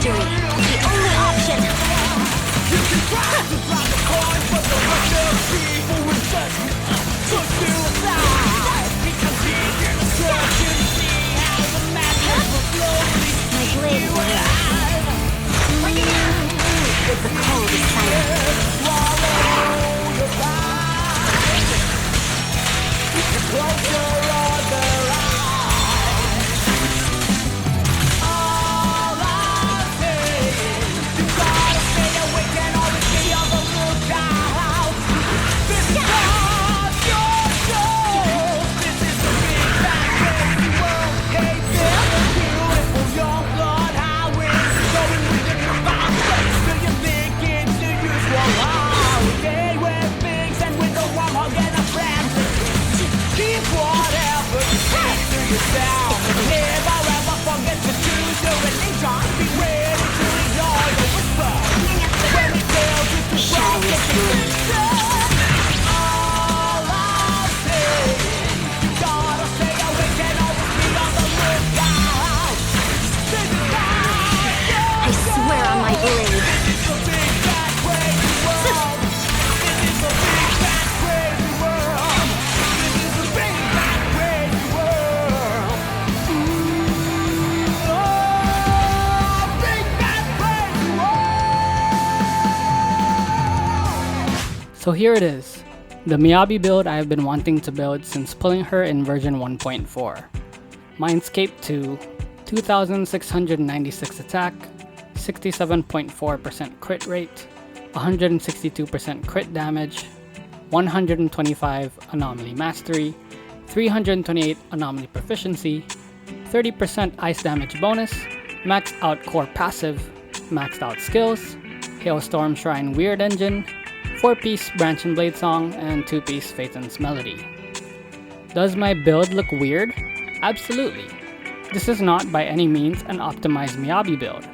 victory, the only option. You can try to drop the coin, but the rest of people will just put you aside. Because he can trust you to see how the madness will slowly my blade will alive. With the cold is silent. Swallow your pride. Close your other eyes. All I'm saying, you gotta stay awake and always be on the lookout. This is not your show. This is the big bad crazy world. Hey, there's a beautiful young blood. How is it going with the combined space? Do you think it's the usual holiday with pigs and with the warm hug and a friend? Keep whatever you say to yourself. Never ever forget to choose your religion. Be ready to ignore the whisper when it tells you to walk the decision. All I'm saying, you gotta stay awake and always be on the lookout. This is not your I swear on my blade. This is the big bad crazy world. This is the big bad crazy world. This is the big bad crazy world. Ooh, oh, big bad crazy world. So here it is, the Miyabi build I have been wanting to build since pulling her in version 1.4. Mindscape 2, 2696 attack, 67.4% crit rate, 162% crit damage, 125 anomaly mastery, 328 anomaly proficiency, 30% ice damage bonus, maxed out core passive, maxed out skills, Hailstorm Shrine Weird Engine, 4-piece Branch and Blade Song, and 2-piece Phaeton's Melody. Does my build look weird? Absolutely. This is not by any means an optimized Miyabi build.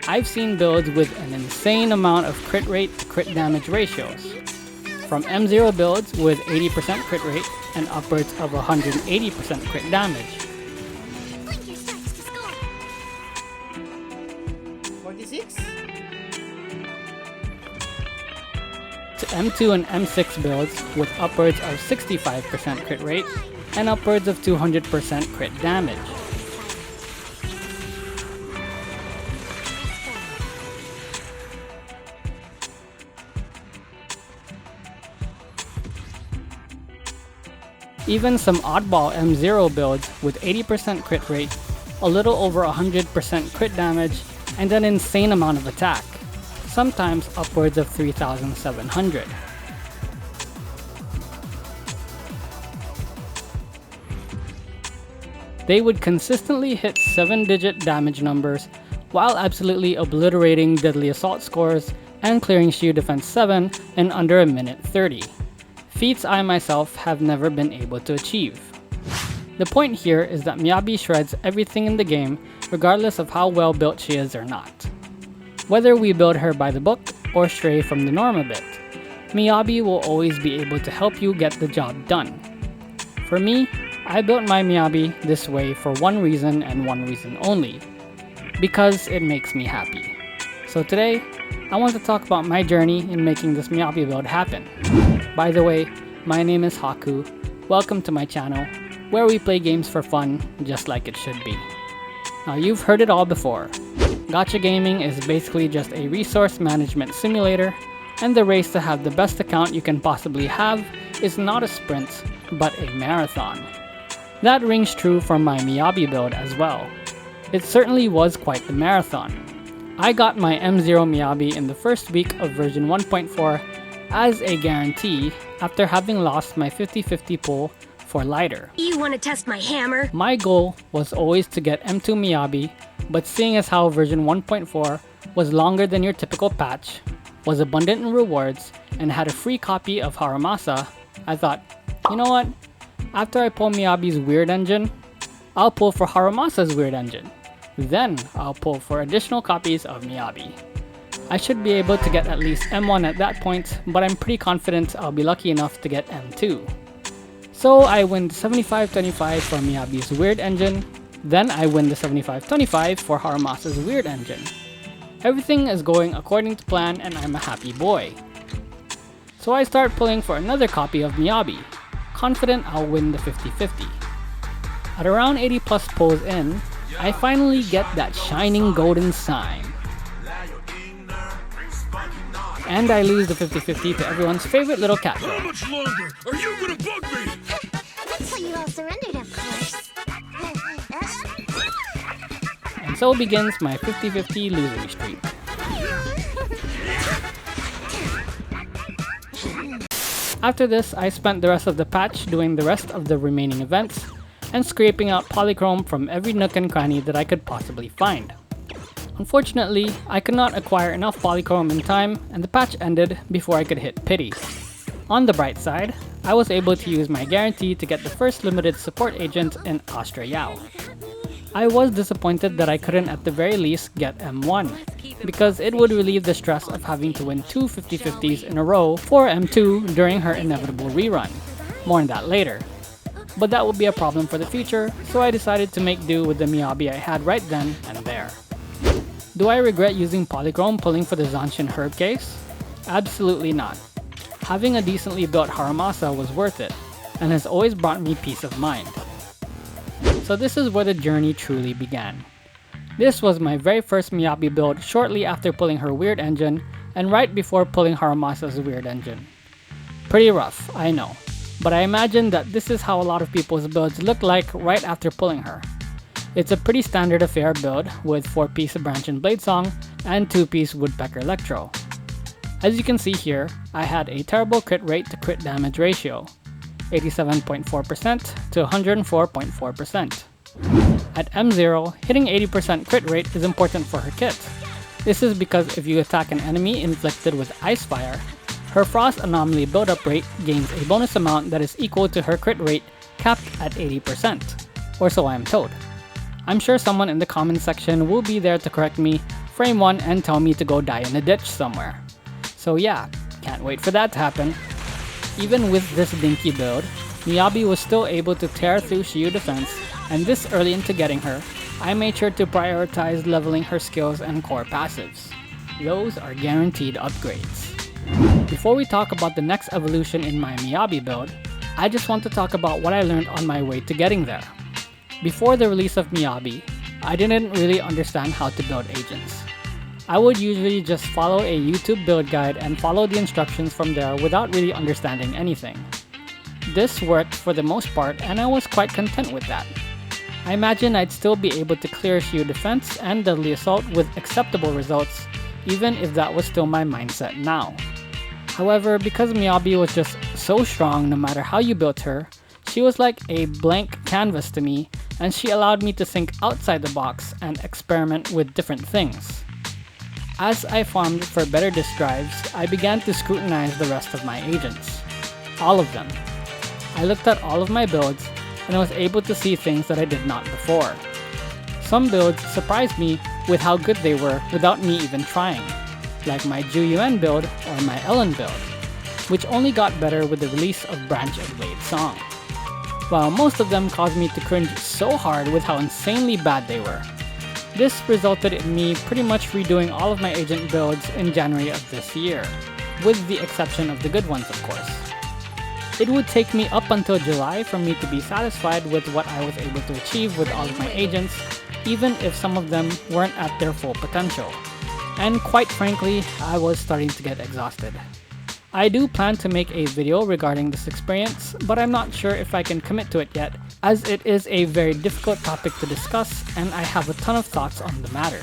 I've seen builds with an insane amount of crit rate to crit damage ratios. From M0 builds with 80% crit rate and upwards of 180% crit damage. 46? To M2 and M6 builds with upwards of 65% crit rate and upwards of 200% crit damage. Even some oddball M0 builds with 80% crit rate, a little over 100% crit damage, and an insane amount of attack, sometimes upwards of 3,700. They would consistently hit 7-digit damage numbers while absolutely obliterating deadly assault scores and clearing Shiyu defense 7 in under a minute 30. Feats I myself have never been able to achieve. The point here is that Miyabi shreds everything in the game regardless of how well built she is or not. Whether we build her by the book or stray from the norm a bit, Miyabi will always be able to help you get the job done. For me, I built my Miyabi this way for one reason and one reason only, because it makes me happy. So today, I want to talk about my journey in making this Miyabi build happen. By the way, my name is Haku. Welcome to my channel, where we play games for fun, just like it should be. Now you've heard it all before. Gacha gaming is basically just a resource management simulator, and the race to have the best account you can possibly have is not a sprint, but a marathon. That rings true for my Miyabi build as well. It certainly was quite the marathon. I got my M0 Miyabi in the first week of version 1.4 as a guarantee after having lost my 50-50 pull for lighter. You want to test my hammer? My goal was always to get M2 Miyabi, but seeing as how version 1.4 was longer than your typical patch, was abundant in rewards, and had a free copy of Haramasa, I thought, you know what? After I pull Miyabi's weird engine, I'll pull for Haramasa's weird engine. Then I'll pull for additional copies of Miyabi. I should be able to get at least M1 at that point, but I'm pretty confident I'll be lucky enough to get M2. So I win the 75-25 for Miyabi's weird engine, then I win the 75-25 for Haramasa's weird engine. Everything is going according to plan and I'm a happy boy. So I start pulling for another copy of Miyabi, confident I'll win the 50-50. At around 80 plus pulls in, I finally get that shining golden sign. And I lose the 50-50 to everyone's favorite little cat girl. How much longer are you gonna bug me? Until you all surrendered, of course. And so begins my 50-50 losing streak. After this, I spent the rest of the patch doing the rest of the remaining events and scraping out polychrome from every nook and cranny that I could possibly find. Unfortunately, I could not acquire enough polychrome in time and the patch ended before I could hit pity. On the bright side, I was able to use my guarantee to get the first limited support agent in Australia. I was disappointed that I couldn't at the very least get M1, because it would relieve the stress of having to win two 50-50s in a row for M2 during her inevitable rerun. More on that later. But that would be a problem for the future, so I decided to make do with the Miyabi I had right then and there. Do I regret using polychrome pulling for the Zanshin herb case? Absolutely not. Having a decently built Haramasa was worth it, and has always brought me peace of mind. So this is where the journey truly began. This was my very first Miyabi build shortly after pulling her weird engine, and right before pulling Haramasa's weird engine. Pretty rough, I know, but I imagine that this is how a lot of people's builds look like right after pulling her. It's a pretty standard affair build with 4-piece branch and blade song and 2-piece woodpecker electro. As you can see here, I had a terrible crit rate to crit damage ratio, 87.4% to 104.4%. At M0, hitting 80% crit rate is important for her kit. This is because if you attack an enemy inflicted with ice fire, her frost anomaly buildup rate gains a bonus amount that is equal to her crit rate capped at 80%, or so I am told. I'm sure someone in the comments section will be there to correct me, frame one, and tell me to go die in a ditch somewhere. So yeah, can't wait for that to happen. Even with this dinky build, Miyabi was still able to tear through Shiyu defense, and this early into getting her, I made sure to prioritize leveling her skills and core passives. Those are guaranteed upgrades. Before we talk about the next evolution in my Miyabi build, I just want to talk about what I learned on my way to getting there. Before the release of Miyabi, I didn't really understand how to build agents. I would usually just follow a YouTube build guide and follow the instructions from there without really understanding anything. This worked for the most part and I was quite content with that. I imagine I'd still be able to clear Shiyu defense and deadly assault with acceptable results, even if that was still my mindset now. However, because Miyabi was just so strong no matter how you built her, she was like a blank canvas to me, and she allowed me to think outside the box and experiment with different things. As I farmed for better disk drives, I began to scrutinize the rest of my agents. All of them. I looked at all of my builds, and I was able to see things that I did not before. Some builds surprised me with how good they were without me even trying, like my Juyuan build or my Ellen build, which only got better with the release of Branch and Blade Song. While most of them caused me to cringe so hard with how insanely bad they were. This resulted in me pretty much redoing all of my agent builds in January of this year, with the exception of the good ones of course. It would take me up until July for me to be satisfied with what I was able to achieve with all of my agents, even if some of them weren't at their full potential. And quite frankly, I was starting to get exhausted. I do plan to make a video regarding this experience, but I'm not sure if I can commit to it yet, as it is a very difficult topic to discuss and I have a ton of thoughts on the matter.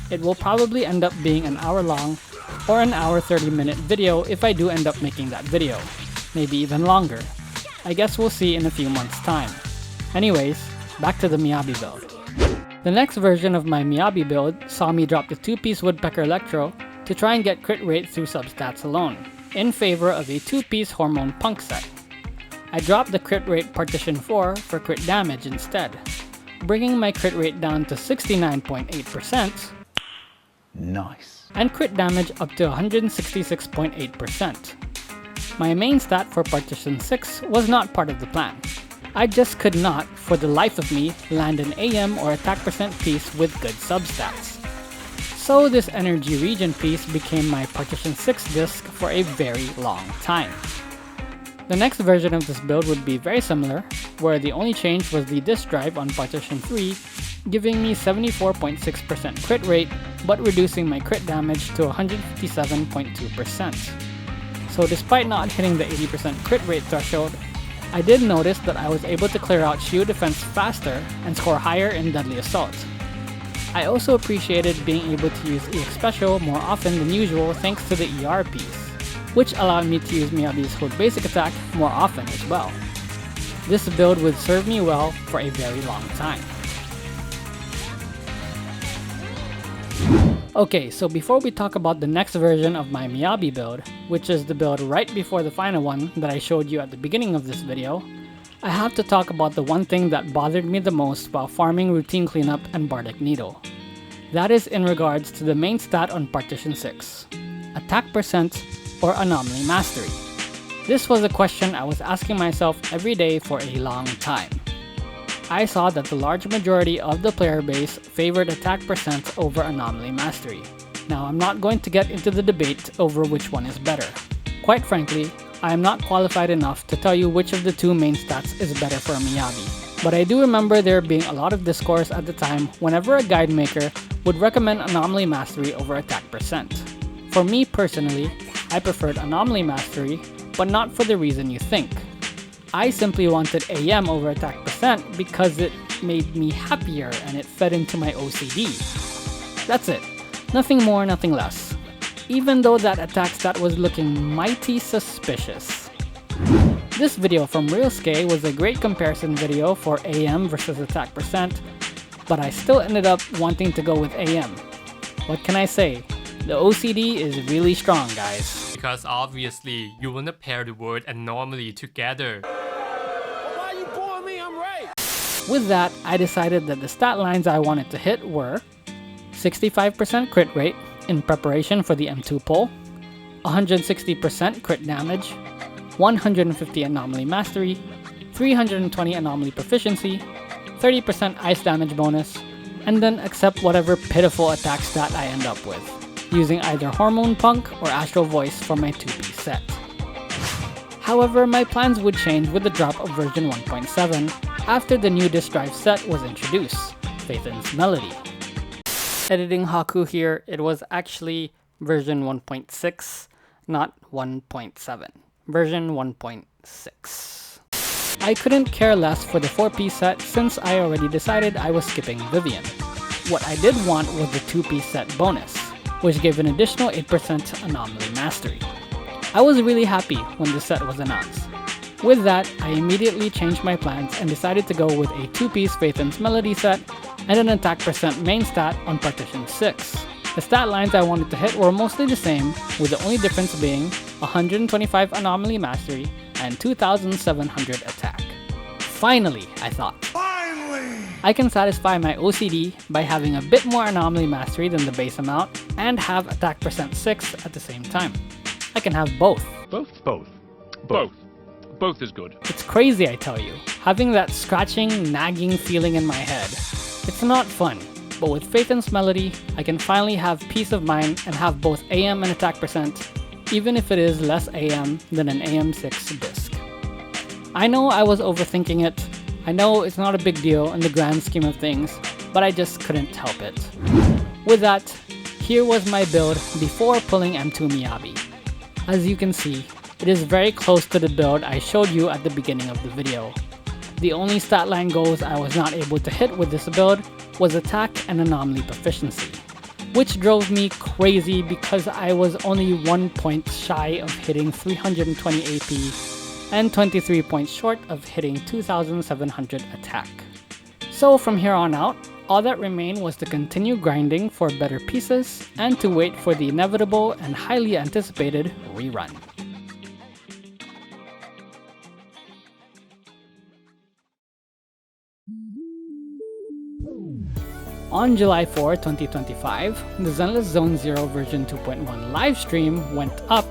It will probably end up being an hour long or an hour 30-minute video if I do end up making that video. Maybe even longer. I guess we'll see in a few months' time. Anyways, back to the Miyabi build. The next version of my Miyabi build saw me drop the 2-piece Woodpecker Electro to try and get crit rate through substats alone, in favor of a 2-piece Hormone Punk set. I dropped the crit rate Partition 4 for crit damage instead, bringing my crit rate down to 69.8%, Nice. and crit damage up to 166.8%. My main stat for Partition 6 was not part of the plan. I just could not, for the life of me, land an AM or attack percent piece with good substats. So this energy regen piece became my Partition 6 disc for a very long time. The next version of this build would be very similar, where the only change was the disk drive on Partition 3, giving me 74.6% crit rate, but reducing my crit damage to 157.2%. So despite not hitting the 80% crit rate threshold, I did notice that I was able to clear out Shiyu defense faster and score higher in Deadly Assault. I also appreciated being able to use EX Special more often than usual thanks to the ER piece, which allowed me to use Miyabi's Hold Basic attack more often as well. This build would serve me well for a very long time. Okay, so before we talk about the next version of my Miyabi build, which is the build right before the final one that I showed you at the beginning of this video, I have to talk about the one thing that bothered me the most while farming Routine Cleanup and Bardic Needle. That is in regards to the main stat on Partition 6, Attack Percent or Anomaly Mastery. This was a question I was asking myself every day for a long time. I saw that the large majority of the player base favored attack percent over anomaly mastery. Now I'm not going to get into the debate over which one is better. Quite frankly, I am not qualified enough to tell you which of the two main stats is better for Miyabi. But I do remember there being a lot of discourse at the time whenever a guide maker would recommend anomaly mastery over attack percent. For me personally, I preferred anomaly mastery, but not for the reason you think. I simply wanted AM over attack percent because it made me happier and it fed into my OCD. That's it. Nothing more, nothing less. Even though that attack stat was looking mighty suspicious. This video from Realske was a great comparison video for AM versus attack percent, but I still ended up wanting to go with AM. What can I say? The OCD is really strong, guys. Because obviously you wanna pair the word anomaly together. Why you boring me? I'm right. With that, I decided that the stat lines I wanted to hit were 65% crit rate in preparation for the M2 pull, 160% crit damage, 150 anomaly mastery, 320 anomaly proficiency, 30% ice damage bonus, and then accept whatever pitiful attack stat I end up with, using either Hormone Punk or Astral Voice for my 2-piece set. However, my plans would change with the drop of version 1.7 after the new disk drive set was introduced, Phaethon's Melody. Editing Haku here, it was actually version 1.6, not 1.7. Version 1.6. I couldn't care less for the 4-piece set since I already decided I was skipping Vivian. What I did want was the 2-piece set bonus, which gave an additional 8% anomaly mastery. I was really happy when the set was announced. With that, I immediately changed my plans and decided to go with a 2-piece Phaethon's Melody set and an attack percent main stat on Partition 6. The stat lines I wanted to hit were mostly the same, with the only difference being 125 anomaly mastery and 2700 attack. Finally, I thought. Finally! I can satisfy my OCD by having a bit more anomaly mastery than the base amount and have attack percent 6 at the same time. I can have both. Both is good. It's crazy, I tell you. Having that scratching, nagging feeling in my head. It's not fun, but with Phaethon's Melody, I can finally have peace of mind and have both AM and attack percent, even if it is less AM than an AM6 disc. I know I was overthinking it. I know it's not a big deal in the grand scheme of things, but I just couldn't help it. With that, here was my build before pulling M2 Miyabi. As you can see, it is very close to the build I showed you at the beginning of the video. The only stat line goals I was not able to hit with this build was attack and anomaly proficiency, which drove me crazy because I was only 1 point shy of hitting 320 AP and 23 points short of hitting 2700 attack. So from here on out, all that remained was to continue grinding for better pieces and to wait for the inevitable and highly anticipated rerun. On July 4, 2025, the Zenless Zone 0 version 2.1 livestream went up,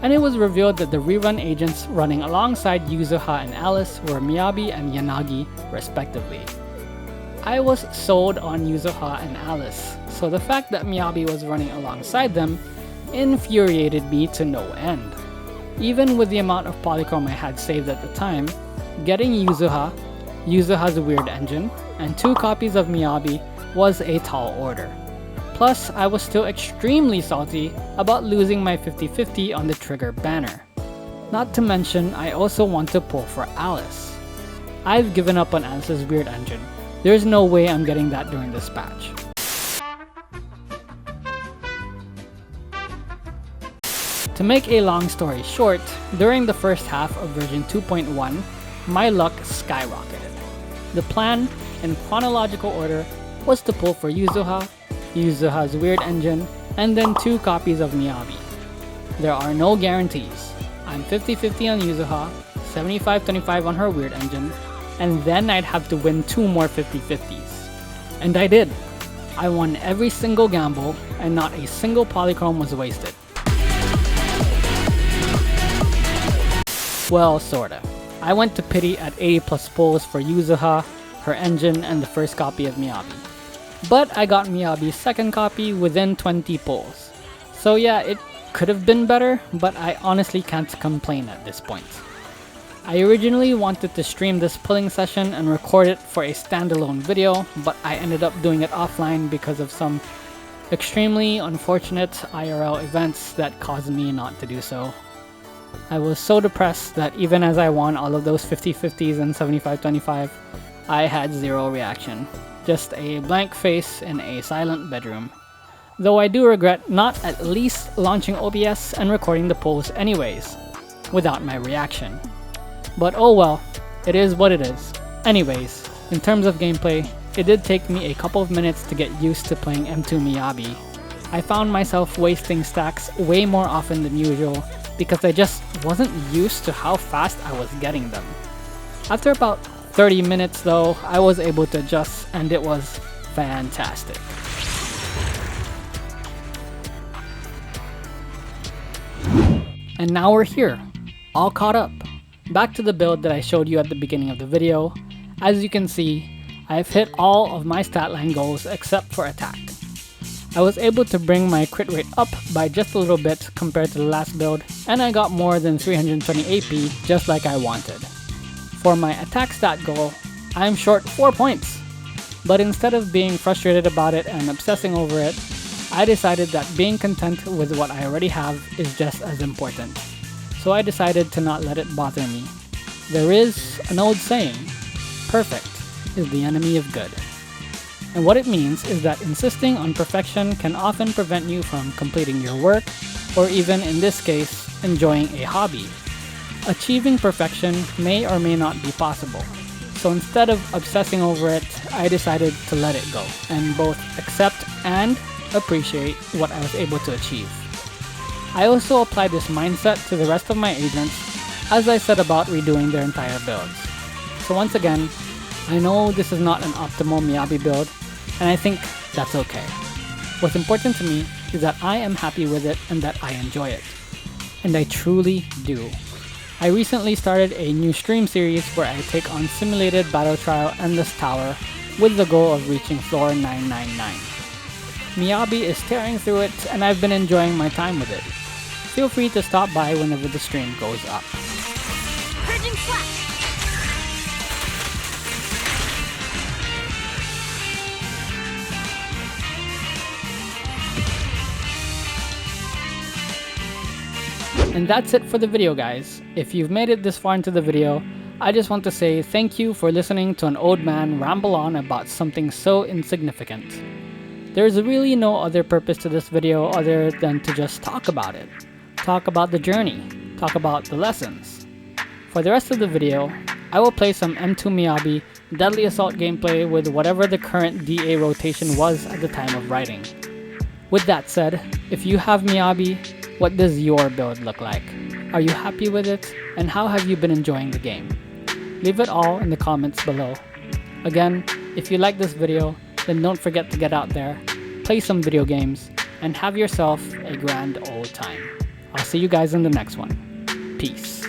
and it was revealed that the rerun agents running alongside Yuzuha and Alice were Miyabi and Yanagi, respectively. I was sold on Yuzuha and Alice, so the fact that Miyabi was running alongside them infuriated me to no end. Even with the amount of polychrome I had saved at the time, getting Yuzuha, Yuzuha's weird engine, and 2 copies of Miyabi was a tall order. Plus, I was still extremely salty about losing my 50-50 on the trigger banner. Not to mention, I also want to pull for Alice. I've given up on Alice's weird engine. There's no way I'm getting that during this patch. To make a long story short, during the first half of version 2.1, my luck skyrocketed. The plan, in chronological order, was to pull for Yuzuha, Yuzuha's weird engine, and then 2 copies of Miyabi. There are no guarantees. I'm 50-50 on Yuzuha, 75-25 on her weird engine, and then I'd have to win 2 more 50-50s. And I did. I won every single gamble, and not a single polychrome was wasted. Well, sorta. I went to pity at 80 plus pulls for Yuzuha, her engine, and the first copy of Miyabi. But I got Miyabi's second copy within 20 pulls. So yeah, it could have been better, but I honestly can't complain at this point. I originally wanted to stream this pulling session and record it for a standalone video, but I ended up doing it offline because of some extremely unfortunate IRL events that caused me not to do so. I was so depressed that even as I won all of those 50-50s and 75-25, I had zero reaction. Just a blank face in a silent bedroom. Though I do regret not at least launching OBS and recording the polls anyways, without my reaction. But oh well, it is what it is. Anyways, in terms of gameplay, it did take me a couple of minutes to get used to playing M2 Miyabi. I found myself wasting stacks way more often than usual because I just wasn't used to how fast I was getting them. After about 30 minutes though, I was able to adjust and it was fantastic. And now we're here, all caught up. Back to the build that I showed you at the beginning of the video. As you can see, I've hit all of my stat line goals except for attack. I was able to bring my crit rate up by just a little bit compared to the last build, and I got more than 320 AP just like I wanted. For my attack stat goal, I'm short 4 points. But instead of being frustrated about it and obsessing over it, I decided that being content with what I already have is just as important. So I decided to not let it bother me. There is an old saying, perfect is the enemy of good. And what it means is that insisting on perfection can often prevent you from completing your work, or even in this case, enjoying a hobby. Achieving perfection may or may not be possible. So instead of obsessing over it, I decided to let it go, and both accept and appreciate what I was able to achieve. I also applied this mindset to the rest of my agents as I set about redoing their entire builds. So once again, I know this is not an optimal Miyabi build, and I think that's okay. What's important to me is that I am happy with it and that I enjoy it. And I truly do. I recently started a new stream series where I take on simulated battle trial Endless Tower with the goal of reaching floor 999. Miyabi is tearing through it and I've been enjoying my time with it. Feel free to stop by whenever the stream goes up. Purging Slash! And that's it for the video, guys. If you've made it this far into the video, I just want to say thank you for listening to an old man ramble on about something so insignificant. There's really no other purpose to this video other than to just talk about it. Talk about the journey. Talk about the lessons. For the rest of the video, I will play some M2 Miyabi Deadly Assault gameplay with whatever the current DA rotation was at the time of writing. With that said, if you have Miyabi, what does your build look like? Are you happy with it? And how have you been enjoying the game? Leave it all in the comments below. Again, if you like this video, then don't forget to get out there, play some video games, and have yourself a grand old time. I'll see you guys in the next one. Peace.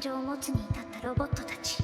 情を持つに至ったロボットたち